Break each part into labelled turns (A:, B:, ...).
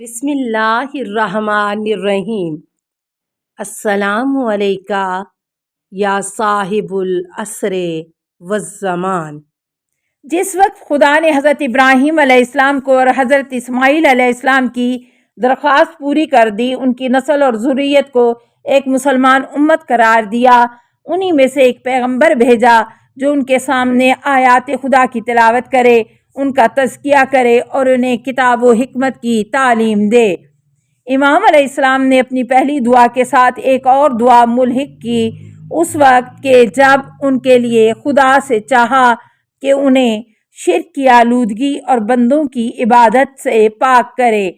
A: بسم اللہ الرحمن الرحیم۔ السلام علیکہ یا صاحب العصر والزمان۔ جس وقت خدا نے حضرت ابراہیم علیہ السلام کو اور حضرت اسماعیل علیہ السلام کی درخواست پوری کر دی، ان کی نسل اور ذریت کو ایک مسلمان امت قرار دیا، انہی میں سے ایک پیغمبر بھیجا جو ان کے سامنے آیات خدا کی تلاوت کرے، ان کا تزکیہ کرے اور انہیں کتاب و حکمت کی تعلیم دے۔ امام علیہ السلام نے اپنی پہلی دعا کے ساتھ ایک اور دعا ملحق کی، اس وقت کہ جب ان کے لیے خدا سے چاہا کہ انہیں شرک کی آلودگی اور بندوں کی عبادت سے پاک کرے،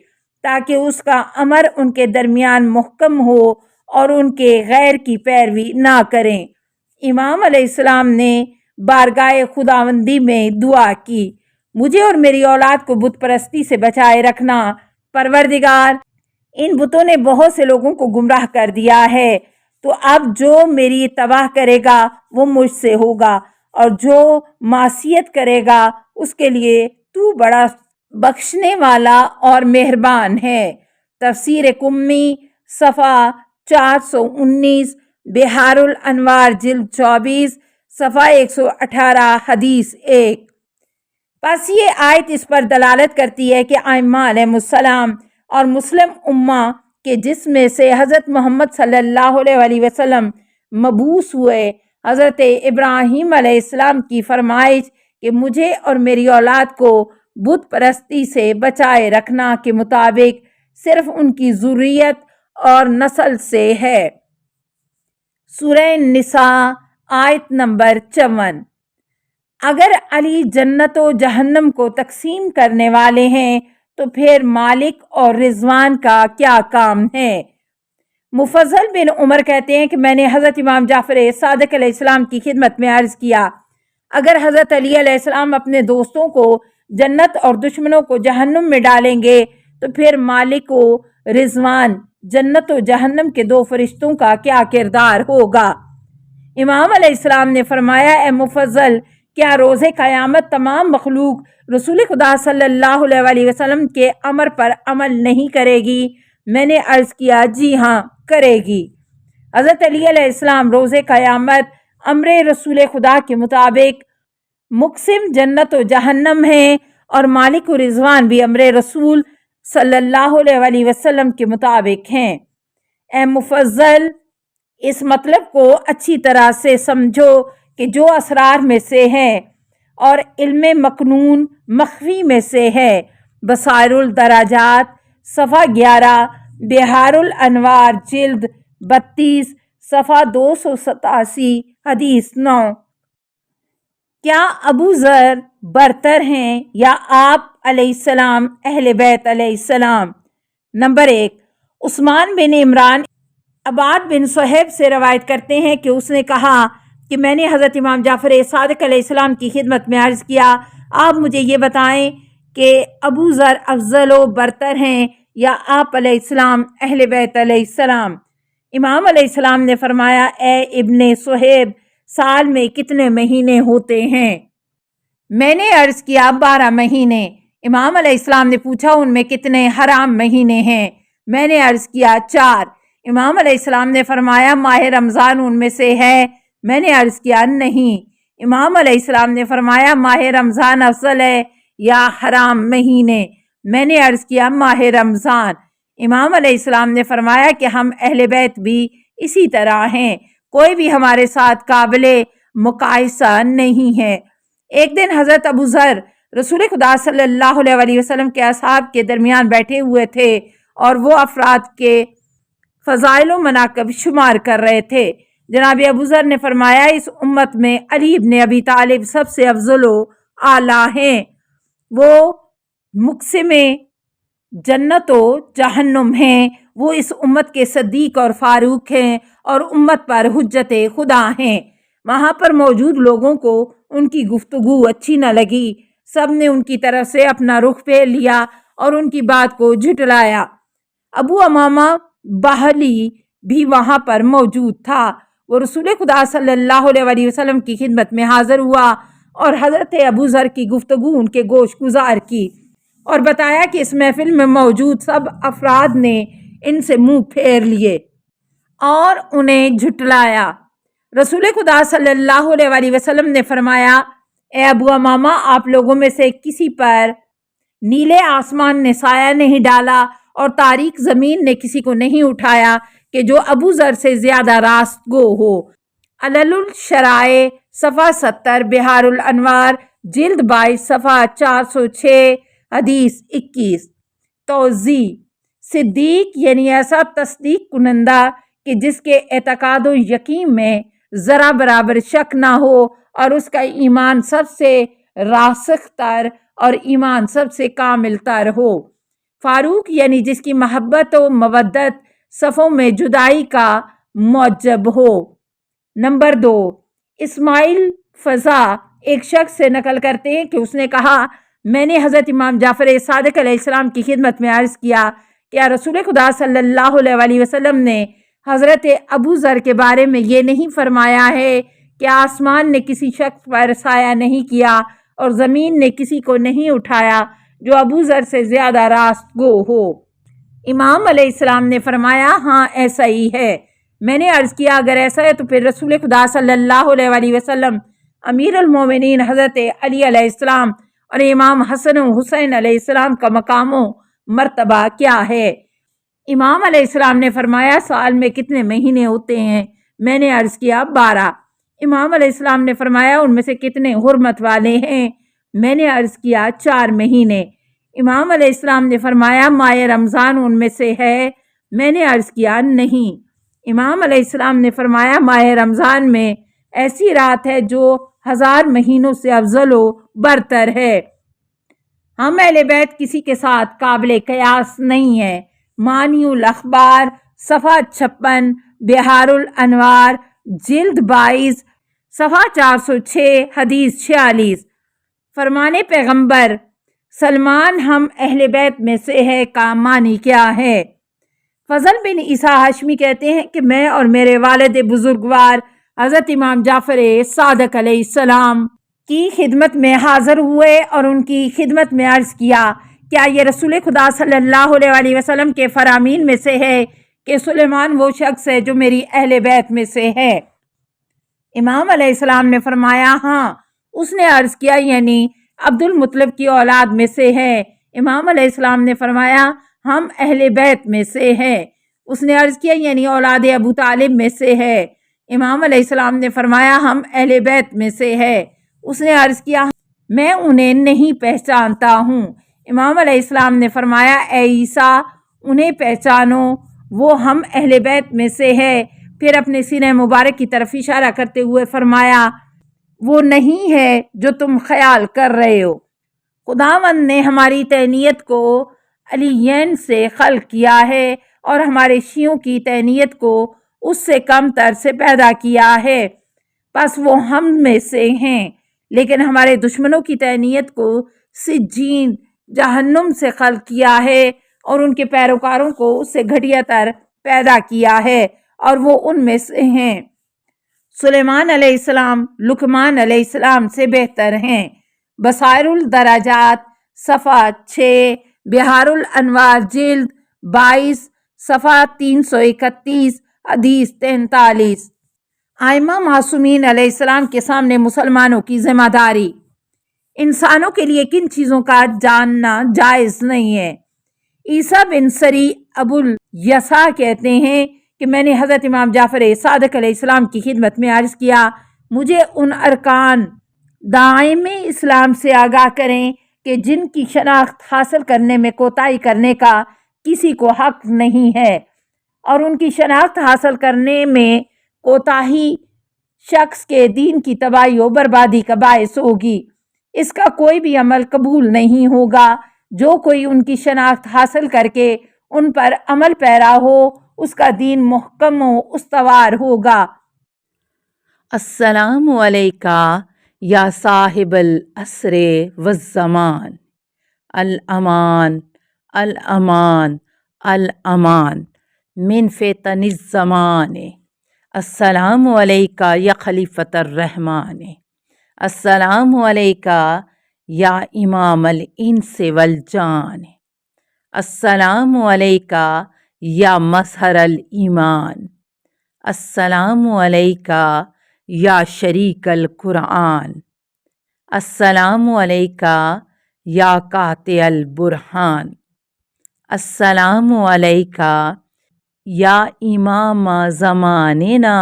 A: تاکہ اس کا امر ان کے درمیان محکم ہو اور ان کے غیر کی پیروی نہ کریں۔ امام علیہ السلام نے بارگاہ خداوندی میں دعا کی، مجھے اور میری اولاد کو بت پرستی سے بچائے رکھنا۔ پروردگار، ان بتوں نے بہت سے لوگوں کو گمراہ کر دیا ہے، تو اب جو میری اتباع کرے گا وہ مجھ سے ہوگا، اور جو معصیت کرے گا اس کے لیے تو بڑا بخشنے والا اور مہربان ہے۔ تفسیر قمی صفحہ 419، بحار الانوار جلد 24 صفحہ 118، حدیث 1۔ پس یہ آیت اس پر دلالت کرتی ہے کہ ائمہ علیہ السلام اور مسلم امہ کے جس میں سے حضرت محمد صلی اللہ علیہ وسلم مبعوث ہوئے، حضرت ابراہیم علیہ السلام کی فرمائش کہ مجھے اور میری اولاد کو بت پرستی سے بچائے رکھنا کے مطابق صرف ان کی ذریت اور نسل سے ہے۔ سورہ النساء آیت نمبر 54۔ اگر علی جنت و جہنم کو تقسیم کرنے والے ہیں تو پھر مالک اور رضوان کا کیا کام ہے؟ مفضل بن عمر کہتے ہیں کہ میں نے حضرت امام جعفر صادق علیہ السلام کی خدمت میں عرض کیا، اگر حضرت علی علیہ السلام اپنے دوستوں کو جنت اور دشمنوں کو جہنم میں ڈالیں گے تو پھر مالک و رضوان جنت و جہنم کے دو فرشتوں کا کیا کردار ہوگا؟ امام علیہ السلام نے فرمایا، اے مفضل، کیا روز قیامت تمام مخلوق رسول خدا صلی اللہ علیہ وسلم کے امر پر عمل نہیں کرے گی؟ میں نے عرض کیا، جی ہاں کرے گی۔ حضرت علی علیہ السلام روز قیامت امر رسول خدا کے مطابق مقسم جنت و جہنم ہیں، اور مالک و رضوان بھی امر رسول صلی اللہ علیہ وسلم کے مطابق ہیں۔ اے مفضل، اس مطلب کو اچھی طرح سے سمجھو کہ جو اسرار میں سے ہے اور علم مکنون مخفی میں سے ہے۔ بصائر الدراجات صفحہ 11، بحار الانوار جلد 32 صفحہ 287، حدیث 9۔ کیا ابو ذر برتر ہیں یا آپ علیہ السلام اہل بیت علیہ السلام؟ نمبر 1، عثمان بن عمران عباد بن صہیب سے روایت کرتے ہیں کہ اس نے کہا کہ میں نے حضرت امام جعفر صادق علیہ السلام کی خدمت میں عرض کیا، آپ مجھے یہ بتائیں کہ ابو ذر افضل و برتر ہیں یا آپ علیہ السلام اہل بیت علیہ السلام؟ امام علیہ السلام نے فرمایا، اے ابن صہیب، سال میں کتنے مہینے ہوتے ہیں؟ میں نے عرض کیا، 12 مہینے۔ امام علیہ السلام نے پوچھا، ان میں کتنے حرام مہینے ہیں؟ میں نے عرض کیا، 4۔ امام علیہ السلام نے فرمایا، ماہ رمضان ان میں سے ہے؟ میں نے عرض کیا، نہیں۔ امام علیہ السلام نے فرمایا، ماہ رمضان افضل ہے یا حرام مہینے؟ میں نے عرض کیا، ماہ رمضان۔ امام علیہ السلام نے فرمایا کہ ہم اہل بیت بھی اسی طرح ہیں، کوئی بھی ہمارے ساتھ قابل مقایسہ نہیں ہے۔ ایک دن حضرت ابو ذر رسول خدا صلی اللہ علیہ وسلم کے اصحاب کے درمیان بیٹھے ہوئے تھے اور وہ افراد کے فضائل و مناقب شمار کر رہے تھے۔ جناب ابو ذر نے فرمایا، اس امت میں علی بن ابی طالب سب سے افضل و اعلیٰ ہیں، وہ مقسم جنت و جہنم ہیں، وہ اس امت کے صدیق اور فاروق ہیں اور امت پر حجت خدا ہیں۔ وہاں پر موجود لوگوں کو ان کی گفتگو اچھی نہ لگی، سب نے ان کی طرف سے اپنا رخ پھیر لیا اور ان کی بات کو جھٹلایا۔ ابو امامہ باہلی بھی وہاں پر موجود تھا، وہ رسول خدا صلی اللہ علیہ وسلم کی خدمت میں حاضر ہوا اور حضرت ابو ذر کی گفتگو ان کے گوش گزار کی۔
B: اور بتایا کہ اس محفل میں موجود سب افراد نے ان سے منہ پھیر لیے اور انہیں جھٹلایا۔ رسول خدا صلی اللہ علیہ وسلم نے فرمایا، اے ابو امامہ، آپ لوگوں میں سے کسی پر نیلے آسمان نے سایہ نہیں ڈالا اور تاریک زمین نے کسی کو نہیں اٹھایا کہ جو ابو ذر سے زیادہ راست گو ہو۔ علل الشرائع صفحہ 70، بحار الانوار جلد 22 صفحہ 406، حدیث 21۔ توضیح: صدیق یعنی ایسا تصدیق کنندہ کہ جس کے اعتقاد و یقین میں ذرا برابر شک نہ ہو اور اس کا ایمان سب سے راسخ تر اور ایمان سب سے کامل تر ہو۔ فاروق یعنی جس کی محبت و مودت صفوں میں جدائی کا موجب ہو۔ نمبر 2، اسماعیل فضا ایک شخص سے نقل کرتے ہیں کہ اس نے کہا، میں نے حضرت امام جعفر صادق علیہ السلام کی خدمت میں عرض کیا، کیا رسول خدا صلی اللہ علیہ وسلم نے حضرت ابو ذر کے بارے میں یہ نہیں فرمایا ہے کہ آسمان نے کسی شخص پر سایہ نہیں کیا اور زمین نے کسی کو نہیں اٹھایا جو ابو ذر سے زیادہ راست گو ہو؟ امام علیہ السلام نے فرمایا، ہاں ایسا ہی ہے۔ میں نے عرض کیا، اگر ایسا ہے تو پھر رسول خدا صلی اللہ علیہ وسلم، امیر المومنین حضرت علی علیہ السلام اور امام حسن و حسین علیہ السلام کا مقام و مرتبہ کیا ہے؟ امام علیہ السلام نے فرمایا، سال میں کتنے مہینے ہوتے ہیں؟ میں نے عرض کیا، 12۔ امام علیہ السلام نے فرمایا، ان میں سے کتنے حرمت والے ہیں؟ میں نے عرض کیا، 4 مہینے۔ امام علیہ السلام نے فرمایا، ماہ رمضان ان میں سے ہے؟ میں نے عرض کیا، نہیں۔ امام علیہ السلام نے فرمایا، ماہ رمضان میں ایسی رات ہے جو 1000 مہینوں سے افضل و برتر ہے۔ ہم اہل بیت کسی کے ساتھ قابل قیاس نہیں ہے۔ مانی الاخبار صفحہ 56، بحار الانوار جلد 22 صفحہ 406، حدیث 46۔ فرمانے پیغمبر سلمان ہم اہل بیت میں سے ہے کا معنی کیا ہے؟ فضل بن عیسیٰ ہاشمی کہتے ہیں کہ میں اور میرے والد بزرگوار حضرت امام جعفر صادق علیہ السلام کی خدمت میں حاضر ہوئے اور ان کی خدمت میں عرض کیا، کیا یہ رسول خدا صلی اللہ علیہ وسلم کے فرامین میں سے ہے کہ سلیمان وہ شخص ہے جو میری اہل بیت میں سے ہے؟ امام علیہ السلام نے فرمایا، ہاں۔ اس نے عرض کیا، یعنی عبد المطلب کی اولاد میں سے ہے؟ امام علیہ السلام نے فرمایا، ہم اہل بیت میں سے ہے۔ اس نے عرض کیا، یعنی اولاد ابو طالب میں سے ہے؟ امام علیہ السلام نے فرمایا، ہم اہل بیت میں سے ہے۔ اس نے عرض کیا، میں انہیں نہیں پہچانتا ہوں۔ امام علیہ السلام نے فرمایا، اے عیسیٰ، انہیں پہچانو، وہ ہم اہل بیت میں سے ہے۔ پھر اپنے سینہ مبارک کی طرف اشارہ کرتے ہوئے فرمایا، وہ نہیں ہے جو تم خیال کر رہے ہو۔ خداوند نے ہماری تہنیت کو علیین سے خلق کیا ہے اور ہمارے شیعوں کی تہنیت کو اس سے کم تر سے پیدا کیا ہے، پس وہ ہم میں سے ہیں۔ لیکن ہمارے دشمنوں کی تہنیت کو سجین جہنم سے خلق کیا ہے اور ان کے پیروکاروں کو اس سے گھٹیا تر پیدا کیا ہے اور وہ ان میں سے ہیں۔ سلیمان علیہ السلام لقمان علیہ السلام سے بہتر ہیں۔ بصائر الدرجات صفحہ 6، بحار الانوار جلد 22 صفحہ 331، حدیث 43۔ ائمہ معصومین علیہ السلام کے سامنے مسلمانوں کی ذمہ داری۔ انسانوں کے لیے کن چیزوں کا جاننا جائز نہیں ہے؟ عیسیٰ بن سری ابو الیسع کہتے ہیں کہ میں نے حضرت امام جعفر صادق علیہ السلام کی خدمت میں عرض کیا، مجھے ان ارکان دائم اسلام سے آگاہ کریں کہ جن کی شناخت حاصل کرنے میں کوتاہی کرنے کا کسی کو حق نہیں ہے، اور ان کی شناخت حاصل کرنے میں کوتاہی شخص کے دین کی تباہی و بربادی کا باعث ہوگی۔ اس کا کوئی بھی عمل قبول نہیں ہوگا۔ جو کوئی ان کی شناخت حاصل کر کے ان پر عمل پیرا ہو، اس کا دین محکم و استوار ہوگا۔
A: السلام علیکہ یا صاحب العصر والزمان، الامان الامان الامان من فتن الزمان۔ السلام علیکہ یا خلیفۃ الرحمن، السلام علیکہ یا امام الانس والجان، السلام علیکہ یا مظہر الایمان، السلام علیکہ یا شریک القرآن، السلام علیکہ یا قاطع البرہان، السلام علیکہ یا امام زماننا،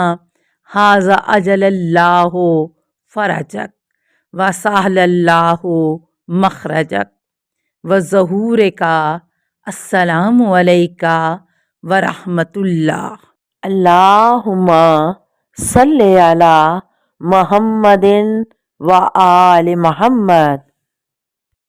A: ھذا اجل اللہ فرجک وسہل اللہ مخرجک وظہور کا، السلام علیکہ ورحمۃ اللہ۔ اللہم صلی علی محمد و آل محمد۔